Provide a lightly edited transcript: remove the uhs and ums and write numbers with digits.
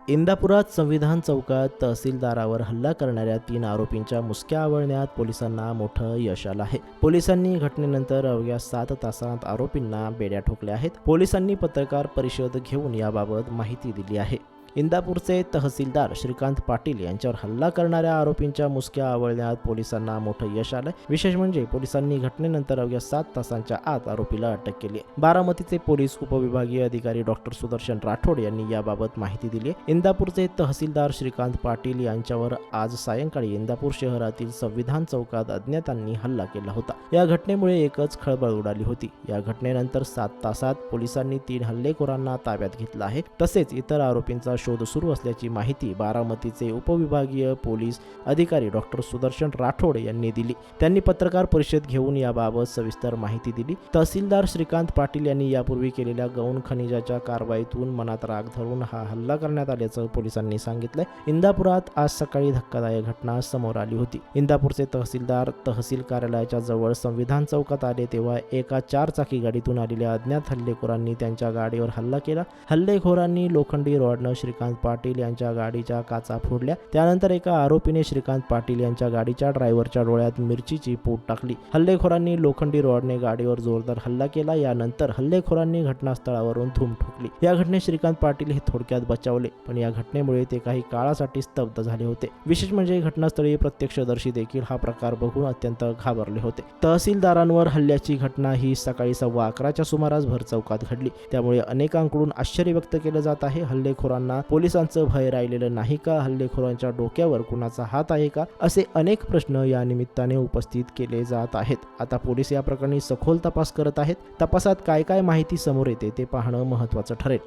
इंदापुरात संविधान चौकात तहसीलदारावर हल्ला करणाऱ्या 3 आरोपींच्या मुसक्या आवळण्यात पोलिसांना मोठं यश आलं आहे. पोलिसांनी घटनेनंतर अवघ्या 7 तासांत आरोपींना बेड्या ठोकल्या आहेत. पोलिसांनी पत्रकार परिषद घेऊन याबाबत माहिती दिली आहे. इंदापूरचे तहसीलदार श्रीकांत पाटील यांच्यावर हल्ला करणाऱ्या आरोपींच्या मुसक्या आवळण्यात पोलिसांना मोठं यश आलं. विशेष म्हणजे पोलिसांनी घटनेनंतर अवघ्या 7 तासांच्या आत आरोपीला अटक केली. बारामतीचे पोलीस उपविभागीय अधिकारी डॉक्टर सुदर्शन राठोड यांनी याबाबत माहिती दिली. इंदापूरचे तहसीलदार श्रीकांत पाटील यांच्यावर आज सायंकाळी इंदापूर शहरातील संविधान चौकात अज्ञातांनी हल्ला केला होता. या घटनेमुळे एकच खळबळ उडाली होती. या घटनेनंतर 7 तासात पोलिसांनी 3 हल्लेखोरांना ताब्यात घेतलं आहे. तसेच इतर आरोपींचा शोध सुरू असल्याची माहिती बारामतीचे उपविभागीय पोलीस अधिकारी डॉक्टर सुदर्शन राठोड यांनी दिली. त्यांनी पत्रकार परिषद घेऊन याबाबत सविस्तर माहिती दिली. तहसीलदार श्रीकांत पाटील यांनी यापूर्वी केलेल्या गौण खनिजाच्या कारवाईतून मनात राग धरून हा हल्ला करण्यात आल्याचं पोलिसांनी सांगितलंय. इंदापुरात आज सकाळी धक्कादायक घटना समोर आली होती. इंदापूरचे तहसीलदार तहसील कार्यालयाच्या जवळ संविधान चौकात आले तेव्हा एका 4 चाकी गाडीतून आलेल्या अज्ञात हल्लेखोरांनी त्यांच्या गाडीवर हल्ला केला. हल्लेखोरांनी लोखंडी रॉडनं श्रीकांत पाटील यांच्या गाडीच्या काचा फोडल्या. त्यानंतर एका आरोपीने श्रीकांत पाटील यांच्या गाडीच्या ड्रायव्हरच्या डोळ्यात मिरचीची पूड टाकली. हल्लेखोरांनी लोखंडी रॉडने गाडीवर जोरदार हल्ला केला. यानंतर हल्लेखोरांनी घटनास्थळावरून धूम ठोकली. या घटनेत श्रीकांत पाटील हे थोडक्यात बचावले, पण या घटनेमुळे ते काही काळासाठी स्तब्ध झाले होते. विशेष म्हणजे घटनास्थळी प्रत्यक्षदर्शी देखील हा प्रकार बघून अत्यंत घाबरले होते. तहसीलदारांवर हल्ल्याची घटना ही सकाळी 11:15च्या सुमारास भर चौकात घडली. त्यामुळे अनेकांकडून आश्चर्य व्यक्त केलं जात आहे. हल्लेखोरांना पोलिसांचं भय राहिलेलं नाही का? हल्लेखोरांच्या डोक्यावर कुणाचा हात आहे का? असे अनेक प्रश्न या निमित्ताने उपस्थित केले जात आहेत. आता पोलीस या प्रकरणी सखोल तपास करत आहेत. तपासात काय काय माहिती समोर येते ते पाहणं महत्त्वाचं ठरेल.